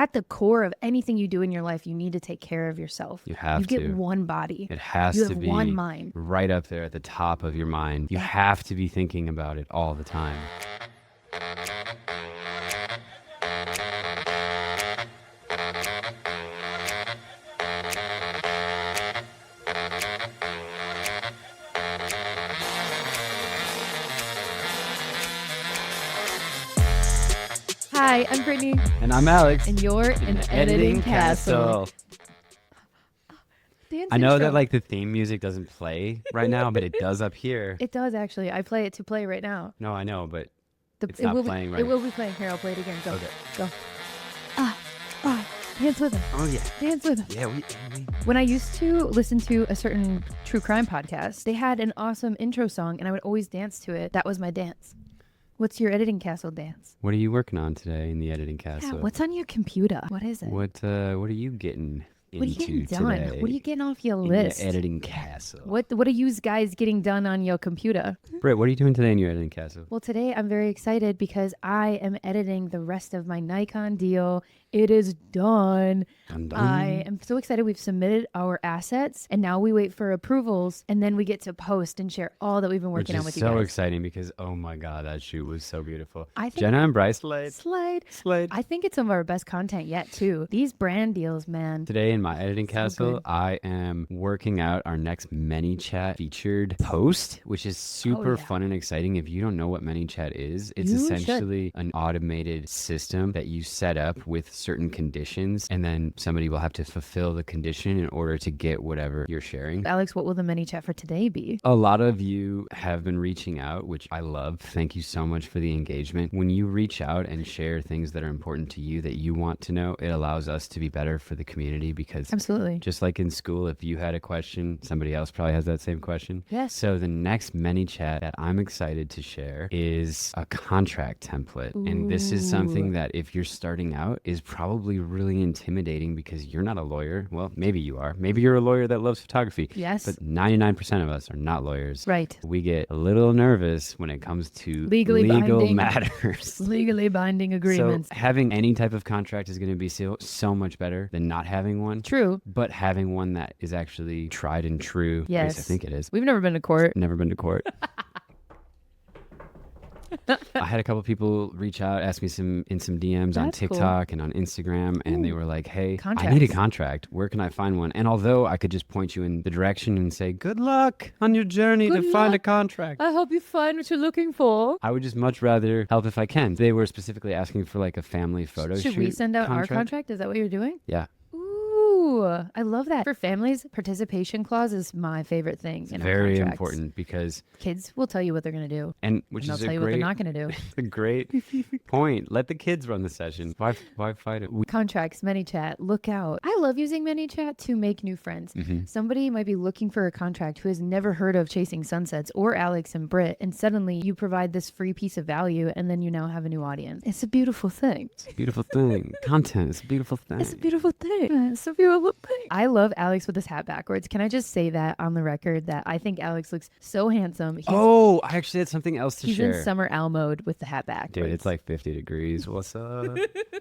at the core of anything you do in your life, you need to take care of yourself. You have You to. get one body. It has You to have be one mind. right up there at the top of your mind. You have to be thinking about it all the time. Hi, I'm Brittany. And I'm Alex. And you're in the editing castle. I know that like the theme music doesn't play right now, but it does up here. It does actually. I play it to play right now. No, I know, but it's it not will playing be, right It will be playing. Here, I'll play it again. Go. Okay. Go. Dance with him. Oh, yeah. Dance with him. Yeah, we... When I used to listen to a certain true crime podcast, they had an awesome intro song, and I would always dance to it. That was my dance. What's your editing castle dance? What are you working on today in the editing castle? Yeah, what's on your computer? What is it? What are you getting What are you into getting done? today? What are you getting off your in list? your editing castle? What are you guys getting done on your computer? Britt, what are you doing today in your editing castle? Well, today I'm very excited because I am editing the rest of my Nikon deal. It is done. Dun, dun. I am so excited. We've submitted our assets and now we wait for approvals and then we get to post and share all that we've been working on with you guys. Which is so exciting because, oh my God, that shoot was so beautiful. I think Jenna and Bryce Slide. Slade. I think it's some of our best content yet too. These brand deals, man. Today in my editing castle, good. I am working out our next ManyChat featured post, which is super fun and exciting. If you don't know what ManyChat is, it's essentially an automated system that you set up with certain conditions, and then somebody will have to fulfill the condition in order to get whatever you're sharing. Alex, what will the ManyChat for today be? A lot of you have been reaching out, which I love. Thank you so much for the engagement. When you reach out and share things that are important to you that you want to know, it allows us to be better for the community because Absolutely. just like in school, if you had a question, somebody else probably has that same question. Yes. So the next ManyChat that I'm excited to share is a contract template. And this is something that if you're starting out is probably really intimidating because you're not a lawyer. Well, maybe you are. Maybe you're a lawyer that loves photography. Yes. But 99% of us are not lawyers. Right. We get a little nervous when it comes to Legally legal binding. matters. Legally binding agreements. So having any type of contract is going to be so much better than not having one. True. But having one that is actually tried and true. Yes. At least I think it is. We've never been to court. Never been to court. I had a couple people reach out, ask me in some DMs on That's TikTok and on Instagram, and they were like, hey, I Contracts. need a contract. Where can I find one? And although I could just point you in the direction and say, good luck on your journey Good to find a luck. contract, I hope you find what you're looking for. I would just much rather help if I can. They were specifically asking for like a family photo shoot. Should we send out our contract? Is that what you're doing? Yeah. Ooh, I love that. For families, participation clause is my favorite thing. It's in our very contracts. important because, Kids will tell you what they're going to do. and which And they'll is tell a you what they're great, not going to do. a great point. Let the kids run the session. Why fight it? Contracts, ManyChat, look out. I love using ManyChat to make new friends. Somebody might be looking for a contract who has never heard of Chasing Sunsets or Alex and Britt, and suddenly you provide this free piece of value, and then you now have a new audience. It's a beautiful thing. It's a beautiful thing. Content is a beautiful thing. It's a beautiful thing. It's a beautiful thing. I love Alex with his hat backwards. Can I just say that on the record that I think Alex looks so handsome. Oh, I actually had something else to He's share. in summer owl mode with the hat backwards. Dude, it's like 50 degrees. What's up?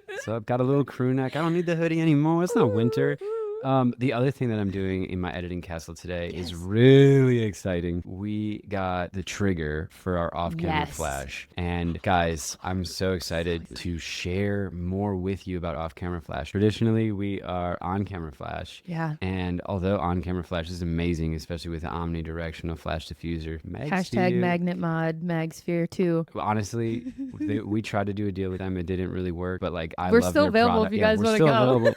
What's up? Got a little crew neck. I don't need the hoodie anymore. It's not winter. The other thing that I'm doing in my editing castle today is really exciting. We got the trigger for our off-camera flash. And guys, I'm so excited to share more with you about off-camera flash. Traditionally, we are on-camera flash. Yeah. And although on-camera flash is amazing, especially with the omnidirectional flash diffuser, Hashtag magnet mod, magsphere 2. honestly, we tried to do a deal with them. It didn't really work, but like We're love still their available product. if you guys we're wanna still go. available.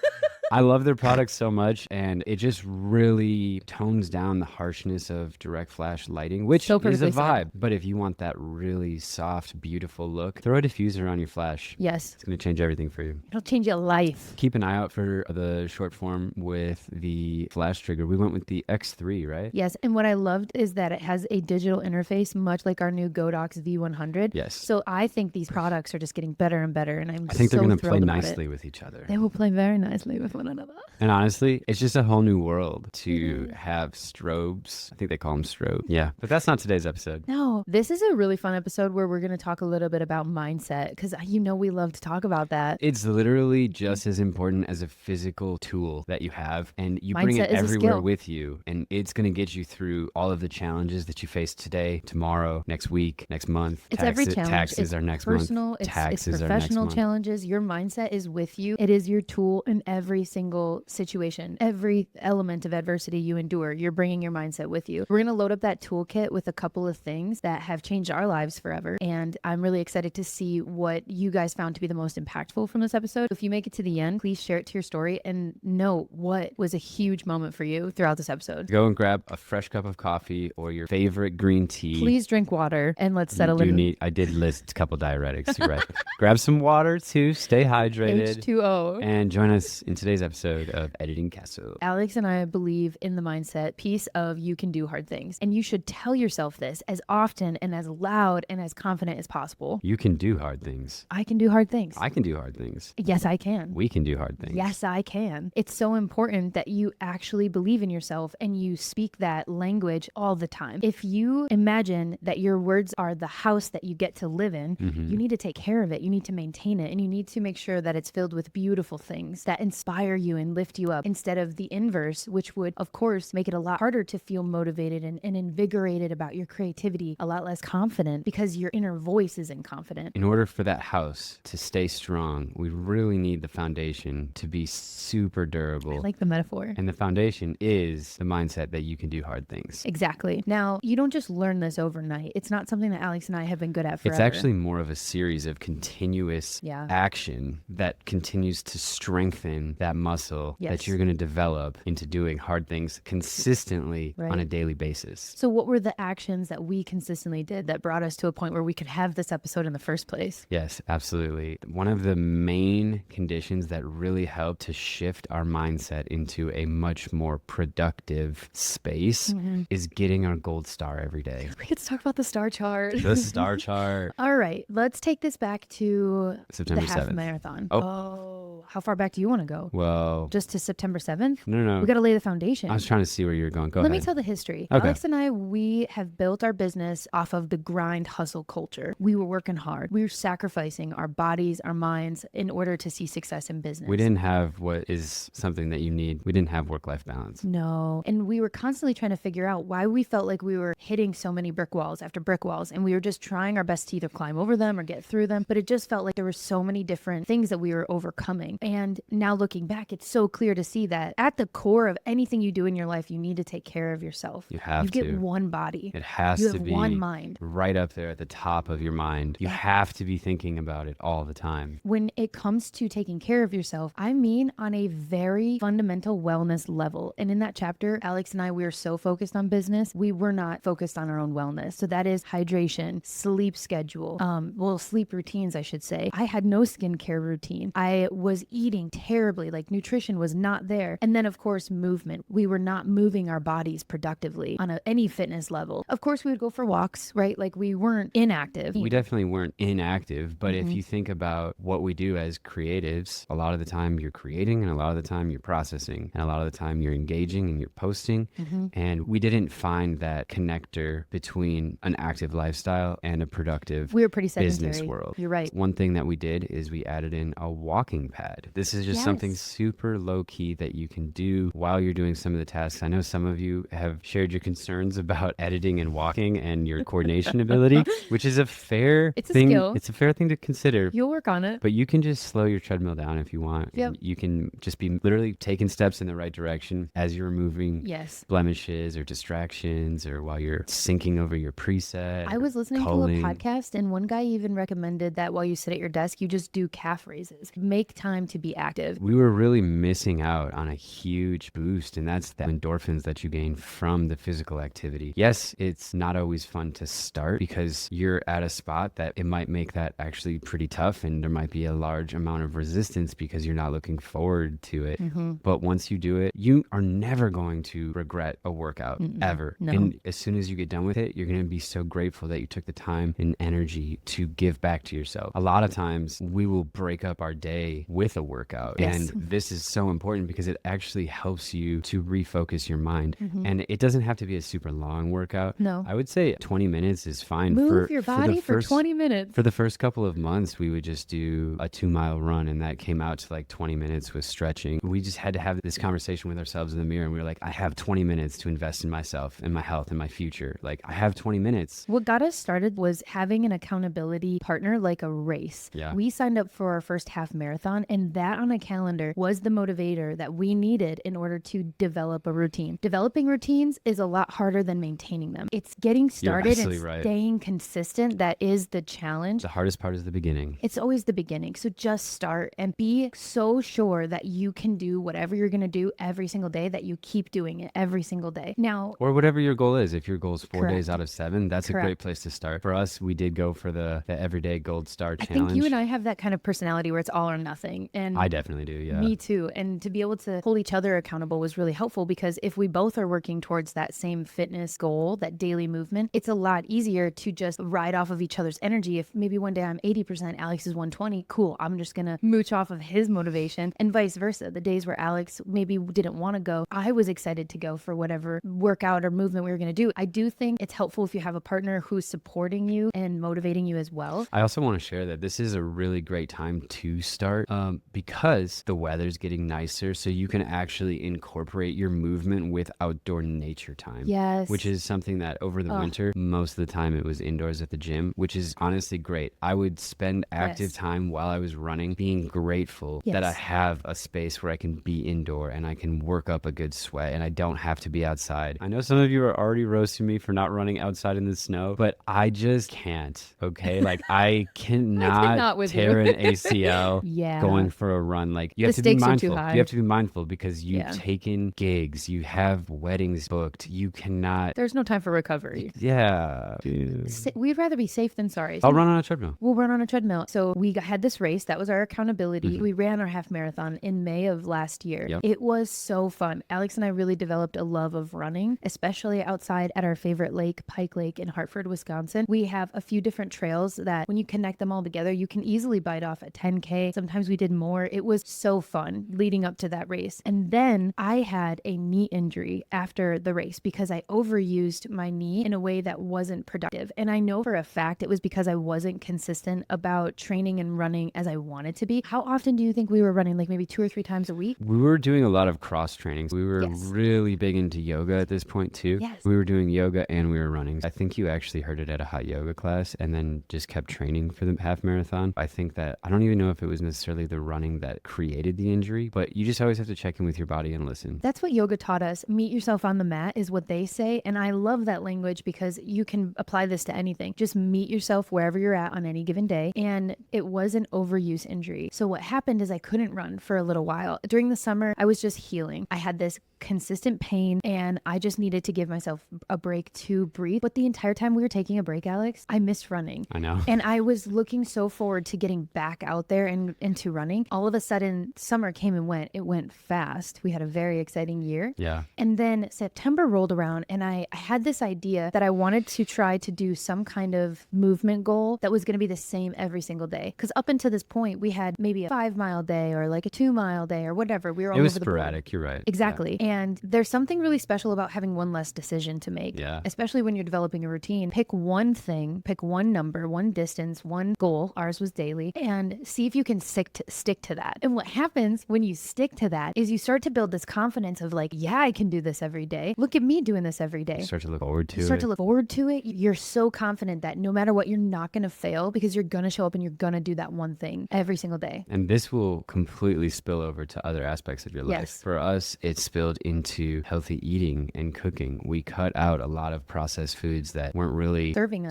I love their product so much, and it just really tones down the harshness of direct flash lighting, which So is a perfectly said. vibe. But if you want that really soft, beautiful look, throw a diffuser on your flash. Yes. It's going to change everything for you. It'll change your life. Keep an eye out for the short form with the flash trigger. We went with the X3, right? Yes. And what I loved is that it has a digital interface, much like our new Godox V100. Yes. So I think these products are just getting better and better. And I think they're so going to play thrilled about nicely it. with each other. They will play very nicely with one another. And honestly, it's just a whole new world to have strobes. I think they call them strobe. Yeah. But that's not today's episode. No. Oh, this is a really fun episode where we're going to talk a little bit about mindset because we love to talk about that. It's literally just as important as a physical tool that you have, and you bring Mindset it is a everywhere skill. with you, and it's going to get you through all of the challenges that you face today, tomorrow, next week, next month. It's every challenge. Taxes It's are next personal, month. it's Taxes are next professional month. challenges. Your mindset is with you. It is your tool in every single situation. Every element of adversity you endure, you're bringing your mindset with you. We're going to load up that toolkit with a couple of things that have changed our lives forever. And I'm really excited to see what you guys found to be the most impactful from this episode. If you make it to the end, please share it to your story and note what was a huge moment for you throughout this episode. Go and grab a fresh cup of coffee or your favorite green tea. Please drink water and let's settle in. I did list a couple diuretics, you're right. Grab some water too, stay hydrated. H2O. And join us in today's episode of Editing Castle. Alex and I believe in the mindset piece of you can do hard things. And you should tell yourself this as often and as loud and as confident as possible. You can do hard things. I can do hard things. I can do hard things. Yes, I can. We can do hard things. Yes, I can. It's so important that you actually believe in yourself and you speak that language all the time. If you imagine that your words are the house that you get to live in, you need to take care of it. You need to maintain it. And you need to make sure that it's filled with beautiful things that inspire you and lift you up instead of the inverse, which would, of course, make it a lot harder to feel motivated and invigorated about your creativity, a lot less confident because your inner voice isn't confident. In order for that house to stay strong, we really need the foundation to be super durable. I like the metaphor. And the foundation is the mindset that you can do hard things. Exactly. Now, you don't just learn this overnight. It's not something that Alex and I have been good at forever. It's actually more of a series of continuous Yeah. action that continues to strengthen that muscle Yes. that you're going to develop into doing hard things consistently Right. on a daily basis. So what were the actions that we consistently did that brought us to a point where we could have this episode in the first place? Yes, absolutely. One of the main conditions that really helped to shift our mindset into a much more productive space is getting our gold star every day. We could talk about the star chart. The star chart. All right, let's take this back to September the half 7th. marathon. Oh. How far back do you want to go? Well, Just to September 7th? no. We got to lay the foundation. I was trying to see where you were going. Go Let me ahead. tell the history. Okay. Alex and I, we have built our business off of the grind hustle culture. We were working hard. We were sacrificing our bodies, our minds in order to see success in business. We didn't have what is something that you need. We didn't have work-life balance. No. And we were constantly trying to figure out why we felt like we were hitting so many brick walls after brick walls. And we were just trying our best to either climb over them or get through them. But it just felt like there were so many different things that we were overcoming. And now looking back, it's so clear to see that at the core of anything you do in your life, you need to take care of yourself. You have You get to. one body. It has You to have be one mind. right up there at the top of your mind. You have to be thinking about it all the time. When it comes to taking care of yourself, I mean on a very fundamental wellness level. And in that chapter, Alex and I, we were so focused on business, we were not focused on our own wellness. So that is hydration, sleep schedule, sleep routines, I should say. I had no skincare routine. I was eating terribly, like nutrition was not there. And then of course, movement. We were not moving our bodies productively on any fitness level. Of course, we would go for walks, right? Like we weren't inactive. We definitely weren't inactive, but if you think about what we do as creatives, a lot of the time you're creating and a lot of the time you're processing and a lot of the time you're engaging and you're posting. And we didn't find that connector between an active lifestyle and a productive We were pretty sedentary. business world. You're right. One thing that we did is we added in a walking pad. This is just something Yes. super low key that you can do while you're doing some of the tasks. I know some of you have shared your concerns about editing and walking and your coordination ability, which is a fair It's a thing. skill. It's a fair thing to consider. You'll work on it. But you can just slow your treadmill down if you want. Yep. You can just be literally taking steps in the right direction as you're removing Yes. blemishes or distractions or while you're syncing over your preset. I was listening culling. to a podcast and one guy even recommended that while you sit at your desk, you just do calf raises. Make time to be active. We were really missing out on a huge boost, and that's the endorphins that you gain from the physical activity. Yes, it's not always fun to start because you're at a spot that it might make that actually pretty tough, and there might be a large amount of resistance because you're not looking forward to it. But once you do it, you are never going to regret a workout ever. No. And as soon as you get done with it, you're going to be so grateful that you took the time and energy to give back to yourself. A lot of times we will break up our day with a the workout. Yes. And this is so important because it actually helps you to refocus your mind. Mm-hmm. And it doesn't have to be a super long workout. No. I would say 20 minutes is fine. Move your body for 20 minutes. For the first couple of months, we would just do a 2-mile run, and that came out to like 20 minutes with stretching. We just had to have this conversation with ourselves in the mirror, and we were like, I have 20 minutes to invest in myself and my health and my future. Like, I have 20 minutes. What got us started was having an accountability partner, like a race. Yeah. We signed up for our first half marathon, and that on a calendar was the motivator that we needed in order to develop a routine. Developing routines is a lot harder than maintaining them. It's getting started and staying consistent that is the challenge. The hardest part is the beginning. It's always the beginning. So just start and be so sure that you can do whatever you're going to do every single day, that you keep doing it every single day. Now, or whatever your goal is. If your goal is 4 Correct. days out of 7, that's a great place to start. For us, we did go for the everyday gold star I challenge. think you and I have that kind of personality where it's all or nothing. And I definitely do, yeah. Me too. And to be able to hold each other accountable was really helpful, because if we both are working towards that same fitness goal, that daily movement, it's a lot easier to just ride off of each other's energy. If maybe one day I'm 80%, Alex is 120, cool, I'm just going to mooch off of his motivation, and vice versa. The days where Alex maybe didn't want to go, I was excited to go for whatever workout or movement we were going to do. I do think it's helpful if you have a partner who's supporting you and motivating you as well. I also want to share that this is a really great time to start because the weather's getting nicer, so you can actually incorporate your movement with outdoor nature time. Yes. Which is something that over the winter, most of the time it was indoors at the gym, which is honestly great. I would spend active time while I was running being grateful that I have a space where I can be indoor and I can work up a good sweat and I don't have to be outside. I know some of you are already roasting me for not running outside in the snow, but I just can't, okay? Like, I cannot tear an ACL going for a run. Like, you have to be mindful. You have to be mindful because you've taken gigs, you have weddings booked, you cannot. There's no time for recovery. Yeah. We'd rather be safe than sorry. I'll run on a treadmill. We'll run on a treadmill. So we had this race. That was our accountability. We ran our half marathon in May of last year. Yep. It was so fun. Alex and I really developed a love of running, especially outside at our favorite lake, Pike Lake in Hartford, Wisconsin. We have a few different trails that when you connect them all together, you can easily bite off a 10K. Sometimes we did more. It was so fun leading up to that race. And then I had a knee injury after the race because I overused my knee in a way that wasn't productive. And I know for a fact it was because I wasn't consistent about training and running as I wanted to be. How often do you think we were running? Like maybe 2 or 3 times a week? We were doing a lot of cross trainings. We were really big into yoga at this point too. Yes. We were doing yoga and we were running. I think you actually heard it at a hot yoga class and then just kept training for the half marathon. I think that, I don't even know if it was necessarily the running that created the injury, but you just always have to check in with your body and listen. That's what yoga taught us. Meet yourself on the mat is what they say. And I love that language because you can apply this to anything. Just meet yourself wherever you're at on any given day. And it was an overuse injury. So what happened is I couldn't run for a little while. During the summer, I was just healing. I had this consistent pain and I just needed to give myself a break to breathe. But the entire time we were taking a break, Alex, I missed running. I know. And I was looking so forward to getting back out there and into running. All of a sudden, summer came and went. It went fast. We had a very exciting year. Yeah. And then September rolled around and I had this idea that I wanted to try to do some kind of movement goal that was going to be the same every single day. Because up until this point, we had maybe a 5-mile day or like a 2-mile day or whatever. We were all over the board. It was sporadic. You're right. Exactly. Yeah. And there's something really special about having one less decision to make. Yeah. Especially when you're developing a routine. Pick one thing, pick one number, one distance, one goal. Ours was daily. And see if you can stick to that. And what happens when you stick to that is you start to build this confidence of like, yeah, I can do this every day. Look at me doing this every day. You start to look forward to it. You start to look forward to it. You're so confident that no matter what, you're not going to fail because you're going to show up and you're going to do that one thing every single day. And this will completely spill over to other aspects of your life. Yes. For us, it spilled into healthy eating and cooking. We cut out a lot of processed foods that weren't really serving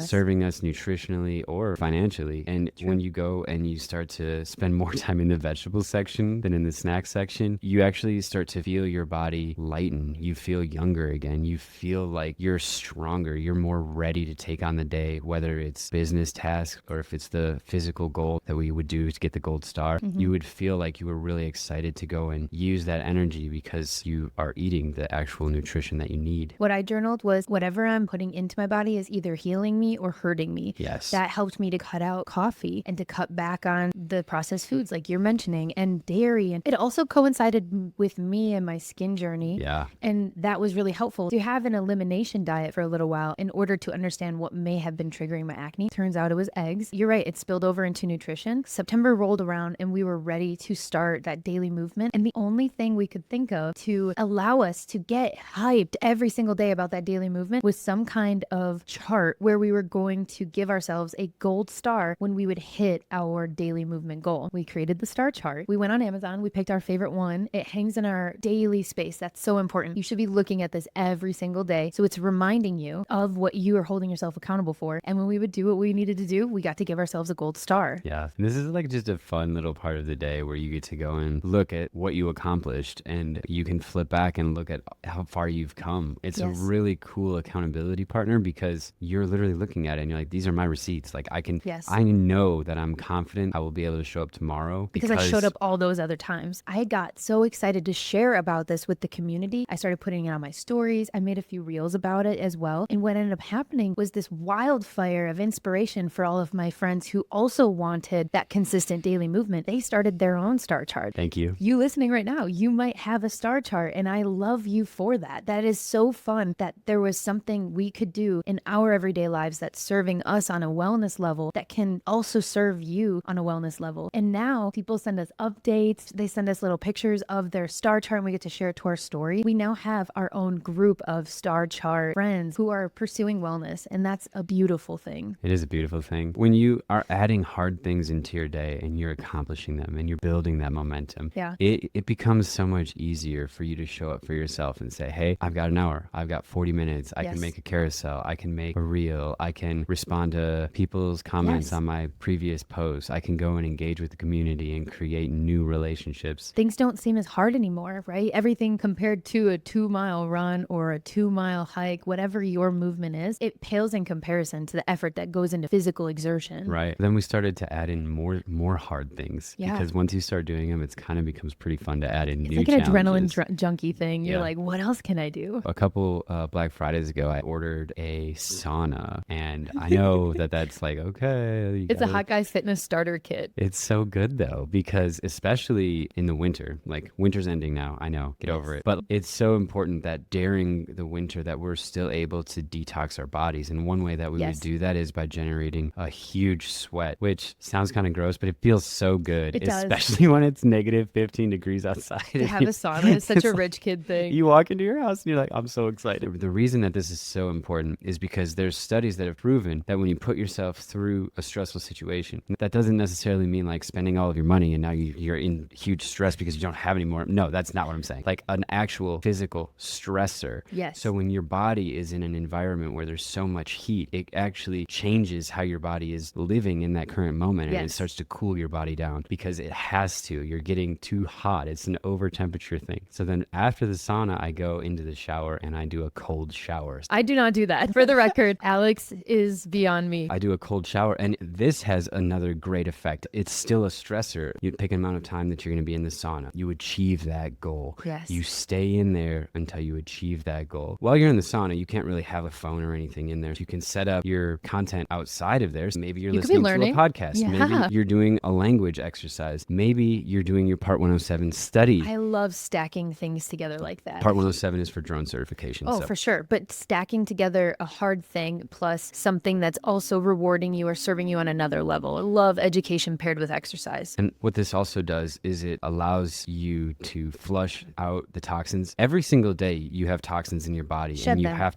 us nutritionally or financially. And when you go and you start to spend more time in the vegetable section than in the snack section, you actually start to feel your body lighten. You feel younger again. You feel like you're stronger. You're more ready to take on the day, whether it's business tasks or if it's the physical goal that we would do to get the gold star. You would feel like you were really excited to go and use that energy because you are eating the actual nutrition that you need. What I journaled was whatever I'm putting into my body is either healing me or hurting me. Yes. That helped me to cut out coffee and to cut back on the processed foods. Like you're mentioning, and dairy. And it also coincided with me and my skin journey. Yeah. And that was really helpful to have an elimination diet for a little while in order to understand what may have been triggering my acne. Turns out it was eggs. You're right, it spilled over into nutrition. September rolled around and we were ready to start that daily movement. And the only thing we could think of to allow us to get hyped every single day about that daily movement was some kind of chart where we were going to give ourselves a gold star when we would hit our daily movement goal. We created the star chart. We went on Amazon. We picked our favorite one. It hangs in our daily space. That's so important. You should be looking at this every single day. So it's reminding you of what you are holding yourself accountable for. And when we would do what we needed to do, we got to give ourselves a gold star. Yeah. And this is like just a fun little part of the day where you get to go and look at what you accomplished, and you can flip back and look at how far you've come. It's a really cool accountability partner because you're literally looking at it and you're like, these are my receipts. Like I know that I'm confident I will be able to show up tomorrow because I showed up all those other times. I got so excited to share about this with the community. I started putting it on my stories. I made a few reels about it as well. And what ended up happening was this wildfire of inspiration for all of my friends who also wanted that consistent daily movement. They started their own star chart. Thank you. You listening right now, you might have a star chart, and I love you for that. That is so fun that there was something we could do in our everyday lives that's serving us on a wellness level that can also serve you on a wellness level. And now people send us updates. They send us little pictures of their star chart and we get to share it to our story. We now have our own group of star chart friends who are pursuing wellness, and that's a beautiful thing. It is a beautiful thing. When you are adding hard things into your day and you're accomplishing them and you're building that momentum, it becomes so much easier for you to show up for yourself and say, hey, I've got an hour, I've got 40 minutes, I can make a carousel, I can make a reel, I can respond to people's comments on my previous posts, I can go and engage with the community and create new relationships. Things don't seem as hard anymore, right? Everything compared to a 2-mile run or a 2-mile hike, whatever your movement is, it pales in comparison to the effort that goes into physical exertion. Right. Then we started to add in more hard things because once you start doing them, it kind of becomes pretty fun to add in new challenges. It's like an adrenaline junkie thing. You're like, what else can I do? A couple Black Fridays ago, I ordered a sauna, and I know that's like, okay. It's a Hot Guys Fitness starter kit. It's so good though, because especially in the winter, like winter's ending now, I know, get over it. But it's so important that during the winter that we're still able to detox our bodies. And one way that we would do that is by generating a huge sweat, which sounds kind of gross, but it feels so good. It does. Especially when it's negative 15 degrees outside. To have a sauna is such a rich kid thing. You walk into your house and you're like, I'm so excited. The reason that this is so important is because there's studies that have proven that when you put yourself through a stressful situation, that doesn't necessarily mean like spending all of your money and now you're in huge stress because you don't have any more. No, that's not what I'm saying. Like an actual physical stressor. Yes. So when your body is in an environment where there's so much heat, it actually changes how your body is living in that current moment, and it starts to cool your body down because it has to. You're getting too hot. It's an over temperature thing. So then after the sauna, I go into the shower and I do a cold shower. I do not do that. For the record, Alex is beyond me. I do a cold shower, and this has another great effect. It's still a stressor. You pick an amount of time that you're going to be in the sauna. You achieve that goal. Yes. You stay in there until you achieve that goal. While you're in the sauna, you can't really have a phone or anything in there. You can set up your content outside of there. So maybe you're listening to a podcast. Yeah. Maybe you're doing a language exercise. Maybe you're doing your Part 107 study. I love stacking things together like that. Part 107 is for drone certification. Oh, for sure. But stacking together a hard thing plus something that's also rewarding you or serving you on another level. I love education paired with exercise. And what this also does is it allows you to flush out the toxins. Every single day you have toxins in your body, Shed and you them. have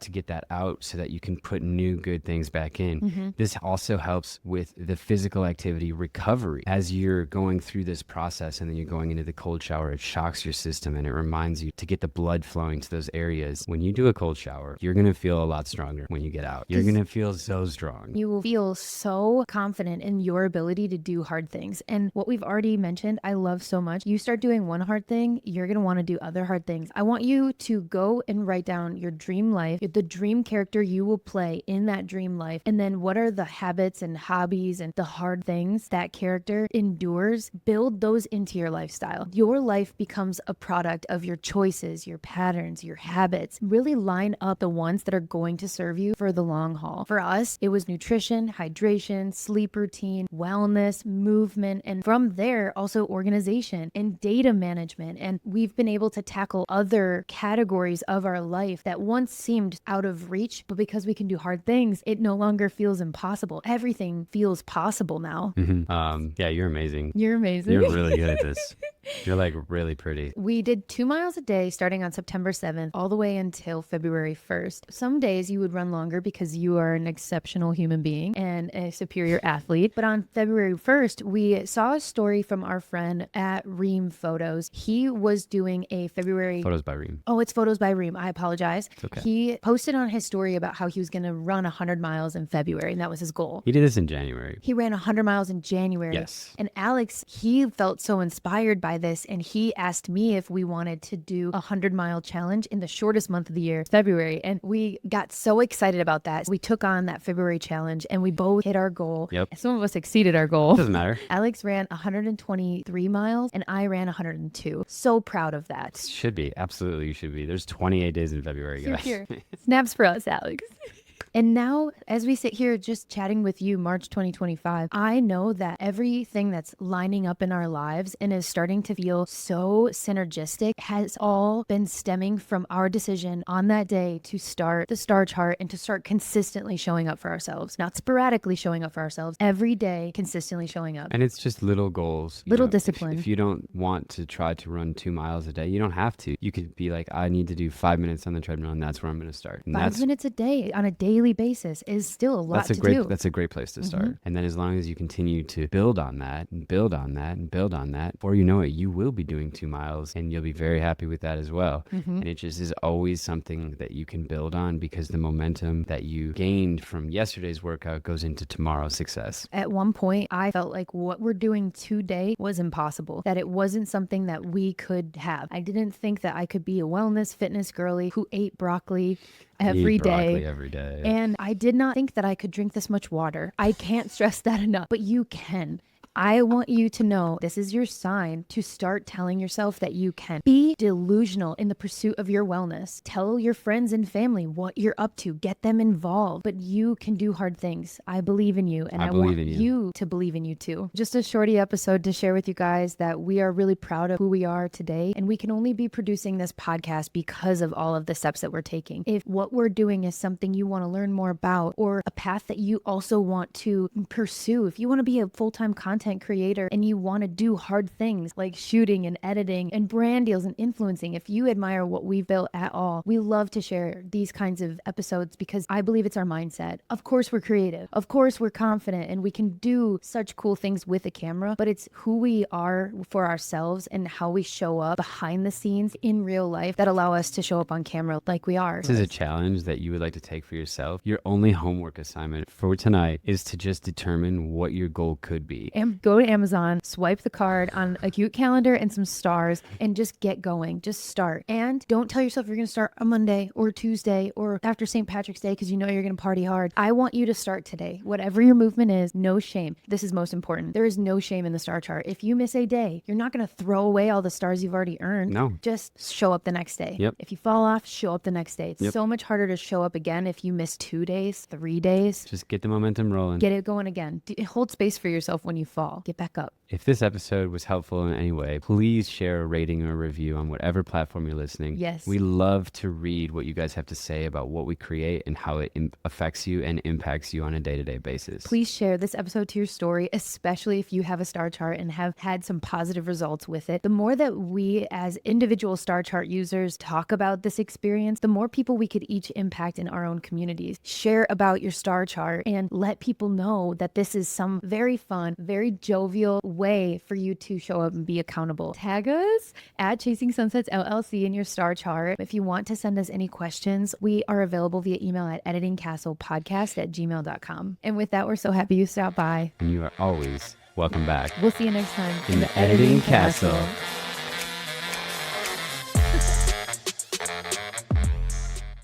to get that out so that you can put new good things back in. Mm-hmm. This also helps with the physical activity recovery. As you're going through this process and then you're going into the cold shower, it shocks your system and it reminds you to get the blood flowing to those areas. When you do a cold shower, you're going to feel a lot stronger when you get out. You're going to feel so strong. You will feel so confident in your ability to do hard things. And what we've already mentioned, I love so much. You start doing one hard thing, you're going to want to do other hard things. I want you to go and write down your dream life, the dream character you will play in that dream life. And then what are the habits and hobbies and the hard things that character endures? Build those into your lifestyle. Your life becomes a product of your choices, your patterns, your habits. Really line up the ones that are going to serve you for the long haul. For us, it was nutrition, hydration, sleep routine, wellness, movement, And from there, also organization and data management. And we've been able to tackle other categories of our life that once seemed out of reach, but because we can do hard things, it no longer feels impossible. Everything feels possible now. Yeah, you're amazing. You're amazing. You're really good at this. You're like really pretty. We did 2 miles a day starting on September 7th all the way until February 1st. Some days you would run longer because you are an exceptional human being and a superior athlete. But on February 1st, we saw a story from our friend at Ream Photos. He was doing a February... Photos by Ream. Oh, it's Photos by Ream. I apologize. It's okay. He posted on his story about how he was going to run 100 miles in February, and that was his goal. He did this in January. He ran 100 miles in January. Yes. And Alex, he felt so inspired by this, and he asked me if we wanted to do a 100-mile challenge in the shortest month of the year, February. And we got so excited about that. We took on that February challenge, and we both hit our goal. Yep. Some of us exceeded our goal. Doesn't matter. Alex ran 123 miles, and I ran 102. So proud of that. Should be. Absolutely, you should be. There's 28 days in February, guys. Here. Snaps for us, Alex. And now, as we sit here just chatting with you, March 2025, I know that everything that's lining up in our lives and is starting to feel so synergistic has all been stemming from our decision on that day to start the star chart and to start consistently showing up for ourselves. Not sporadically showing up for ourselves, every day consistently showing up. And it's just little goals. Little discipline. If you don't want to try to run 2 miles a day, you don't have to. You could be like, I need to do 5 minutes on the treadmill, and that's where I'm going to start. And 5 minutes a day on a daily basis is still a lot to do. That's a great place to start. And then as long as you continue to build on that and build on that and build on that, before you know it, you will be doing 2 miles and you'll be very happy with that as well. And it just is always something that you can build on because the momentum that you gained from yesterday's workout goes into tomorrow's success. At one point, I felt like what we're doing today was impossible, that it wasn't something that we could have. I didn't think that I could be a wellness fitness girly who ate broccoli every day. And I did not think that I could drink this much water. I can't stress that enough, but you can. I want you to know this is your sign to start telling yourself that you can. Be delusional in the pursuit of your wellness. Tell your friends and family what you're up to. Get them involved. But you can do hard things. I believe in you, and I want you to believe in you too. Just a shorty episode to share with you guys that we are really proud of who we are today, and we can only be producing this podcast because of all of the steps that we're taking. If what we're doing is something you want to learn more about, or a path that you also want to pursue, if you want to be a full-time content creator and you want to do hard things like shooting and editing and brand deals and influencing, if you admire what we've built at all, we love to share these kinds of episodes because I believe it's our mindset. Of course we're creative. Of course we're confident and we can do such cool things with a camera, but it's who we are for ourselves and how we show up behind the scenes in real life that allow us to show up on camera like we are. This is a challenge that you would like to take for yourself. Your only homework assignment for tonight is to just determine what your goal could be. And go to Amazon, swipe the card on a cute calendar and some stars, and just get going. Just start. And don't tell yourself you're going to start on Monday or Tuesday or after St. Patrick's Day because you know you're going to party hard. I want you to start today. Whatever your movement is, no shame. This is most important. There is no shame in the star chart. If you miss a day, you're not going to throw away all the stars you've already earned. No. Just show up the next day. Yep. If you fall off, show up the next day. It's so much harder to show up again if you miss 2 days, 3 days. Just get the momentum rolling. Get it going again. Hold space for yourself when you fall. Get back up. If this episode was helpful in any way, please share a rating or a review on whatever platform you're listening. Yes. We love to read what you guys have to say about what we create and how it affects you and impacts you on a day-to-day basis. Please share this episode to your story, especially if you have a star chart and have had some positive results with it. The more that we as individual star chart users talk about this experience, the more people we could each impact in our own communities. Share about your star chart and let people know that this is some very fun, very jovial way for you to show up and be accountable. Tag us at Chasing Sunsets LLC in your star chart. If you want to send us any questions, we are available via email at editingcastlepodcast@gmail.com. And with that, we're so happy you stopped by. And you are always welcome back. We'll see you next time in the Editing Castle.